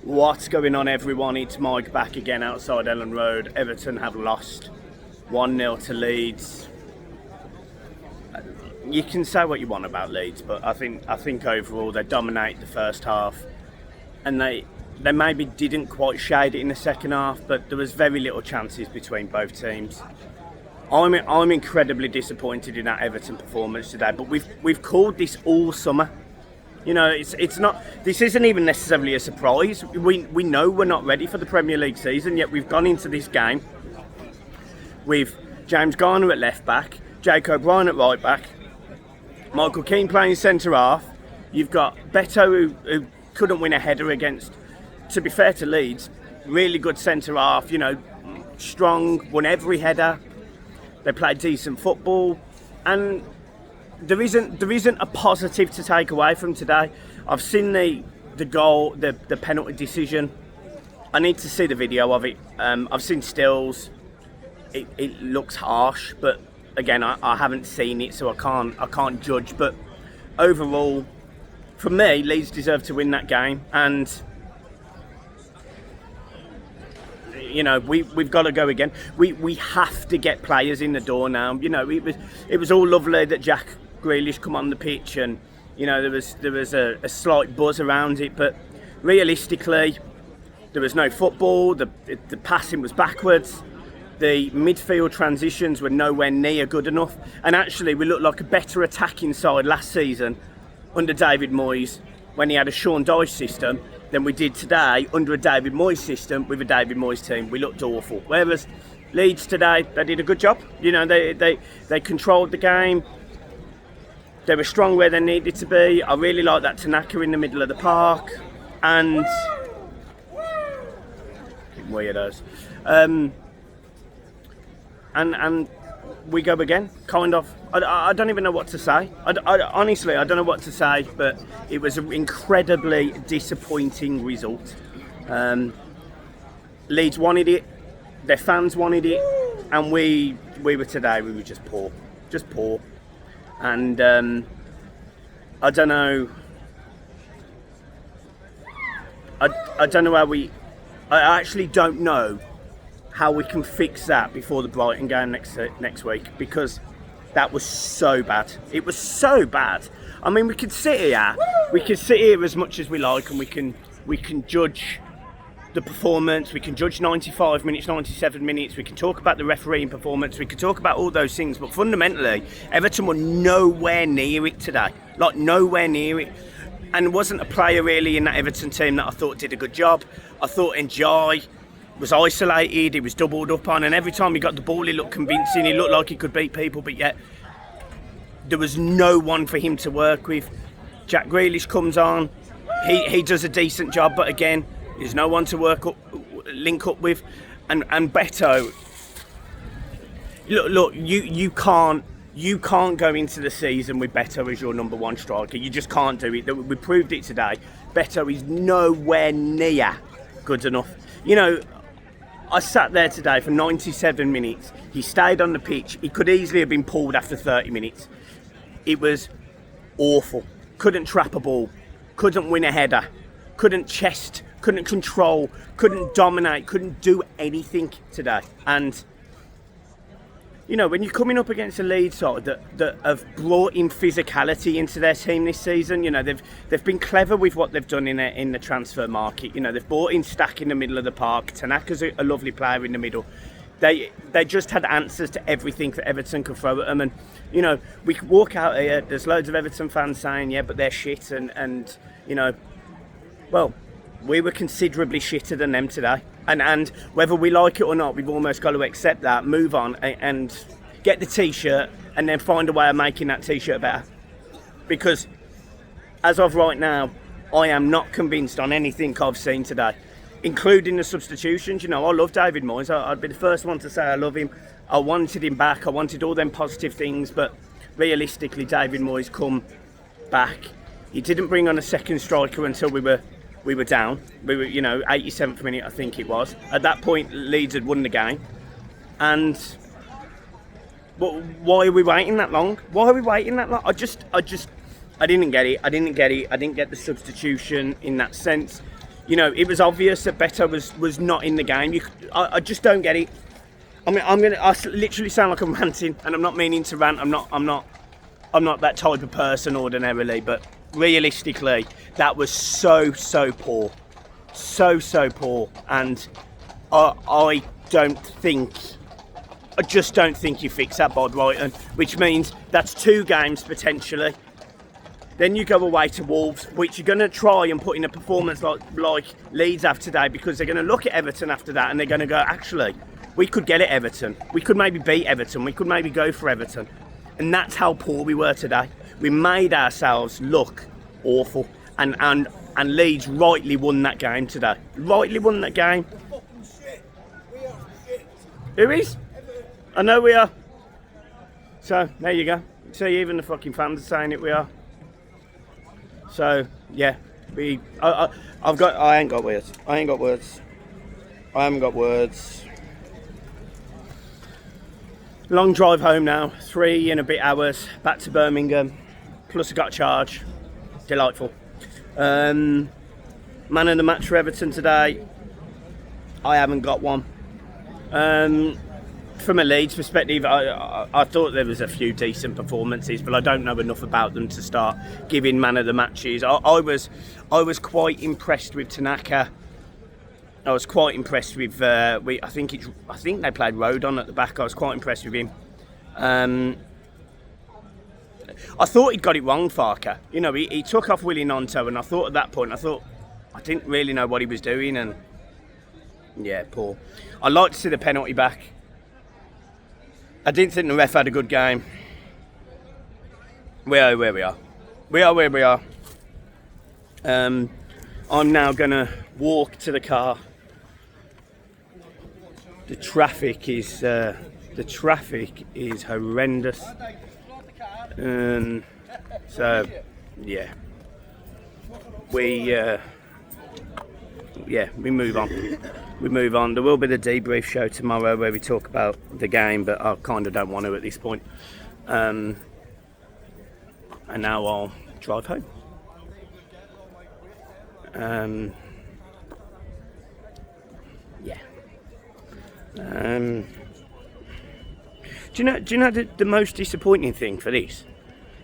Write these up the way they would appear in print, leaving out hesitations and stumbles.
What's going on, everyone? It's Mike back again outside Elland Road. Everton have lost 1-0 to Leeds. You can say what you want about Leeds, but I think overall they dominated the first half, and they maybe didn't quite shade it in the second half, but there was very little chances between both teams. I'm incredibly disappointed in that Everton performance today, but we've called this all summer. You know, it's not. This isn't even necessarily a surprise. We know we're not ready for the Premier League season, yet we've gone into this game with James Garner at left back, Jake O'Brien at right back, Michael Keane playing centre half. You've got Beto who couldn't win a header against, to be fair to Leeds, really good centre half. You know, strong, won every header. They played decent football, and there isn't a positive to take away from today. I've seen the goal, the penalty decision. I need to see the video of it. I've seen stills. It looks harsh, but again, I haven't seen it, so I can't judge. But overall, for me, Leeds deserve to win that game, and you know, we've got to go again. We have to get players in the door now. You know, it was all lovely that Jack Grealish come on the pitch, and you know there was a slight buzz around it, but realistically there was no football. The passing was backwards. The midfield transitions were nowhere near good enough, and actually we looked like a better attacking side last season under David Moyes when he had a Sean Dyche system than we did today under a David Moyes system with a David Moyes team. We looked awful. Whereas Leeds today, they did a good job. You know, they controlled the game. They were strong where they needed to be. I really like that Tanaka in the middle of the park, and weirdos. And we go again, kind of. I don't even know what to say. Honestly, I don't know what to say, but it was an incredibly disappointing result. Leeds wanted it, their fans wanted it, and we were just poor. And I don't know. I don't know how I actually don't know how we can fix that before the Brighton game next week, because that was so bad. It was so bad. I mean, we could sit here as much as we like, and we can judge the performance. We can judge 95 minutes, 97 minutes. We can talk about the refereeing performance. We can talk about all those things. But fundamentally, Everton were nowhere near it today. Like, nowhere near it. And there wasn't a player really in that Everton team that I thought did a good job. I thought Njai was isolated, he was doubled up on, and every time he got the ball he looked convincing, he looked like he could beat people, but yet there was no one for him to work with. Jack Grealish comes on, he does a decent job, but again, there's no one to link up with. And Beto, look, you can't go into the season with Beto as your number one striker. You just can't do it. We proved it today. Beto is nowhere near good enough. You know, I sat there today for 97 minutes. He stayed on the pitch. He could easily have been pulled after 30 minutes. It was awful. Couldn't trap a ball. Couldn't win a header. Couldn't chest. Couldn't control. Couldn't dominate. Couldn't do anything today. And you know, when you're coming up against a Leeds side that have brought in physicality into their team this season, you know, they've been clever with what they've done in the transfer market. You know, they've brought in Stack in the middle of the park. Tanaka's a lovely player in the middle. They just had answers to everything that Everton could throw at them. And, you know, we could walk out here, there's loads of Everton fans saying, yeah, but they're shit. And you know, well, we were considerably shitter than them today. And whether we like it or not, we've almost got to accept that, move on, and get the T-shirt, and then find a way of making that T-shirt better. Because as of right now, I am not convinced on anything I've seen today, including the substitutions. You know, I love David Moyes. I'd be the first one to say I love him. I wanted him back. I wanted all them positive things, but realistically, David Moyes come back. He didn't bring on a second striker until we were down. We were, you know, 87th minute, I think it was. At that point, Leeds had won the game. And why are we waiting that long? Why are we waiting that long? I didn't get it. I didn't get the substitution in that sense. You know, it was obvious that Beto was not in the game. I just don't get it. I mean, I literally sound like I'm ranting, and I'm not meaning to rant. I'm not that type of person ordinarily, but realistically, that was so poor, so poor, and I just don't think you fix that by Brighton, which means that's 2 games potentially. Then you go away to Wolves, which you're going to try and put in a performance like Leeds have today, because they're going to look at Everton after that and they're going to go, actually, we could get at Everton. We could maybe beat Everton. We could maybe go for Everton. And that's how poor we were today. We made ourselves look awful. And Leeds rightly won that game today. Rightly won that game. Who is? I know we are. So, there you go. See, even the fucking fans are saying it, we are. So, yeah. I ain't got words. I haven't got words. Long drive home now. 3 and a bit hours. Back to Birmingham. Plus I got a charge. Delightful. Man of the match for Everton today. I haven't got one. From a Leeds perspective, I thought there was a few decent performances, but I don't know enough about them to start giving man of the matches. I was quite impressed with Tanaka. I was quite impressed with. I think they played Rodon at the back. I was quite impressed with him. I thought he'd got it wrong, Farker. You know, he took off Willie Nonto, and I thought at that point, I didn't really know what he was doing, and yeah, poor. I'd like to see the penalty back. I didn't think the ref had a good game. We are where we are. We are where we are. I'm now going to walk to the car. The traffic is horrendous. So yeah, we move on. There will be the debrief show tomorrow where we talk about the game, but I kind of don't want to at this point. And now I'll drive home. Do you know the most disappointing thing for this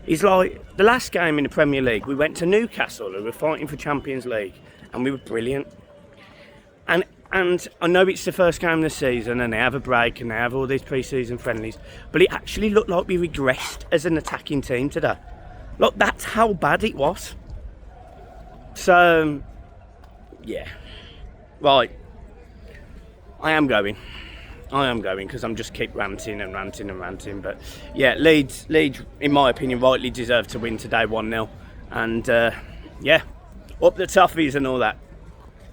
is, like, the last game in the Premier League, we went to Newcastle, who were fighting for Champions League, and we were brilliant. And I know it's the first game of the season and they have a break and they have all these pre-season friendlies, but it actually looked like we regressed as an attacking team today. Look, that's how bad it was. So, yeah. Right. I am going because I'm just keep ranting. But yeah, Leeds, in my opinion, rightly deserved to win today 1-0. And yeah, up the toughies and all that.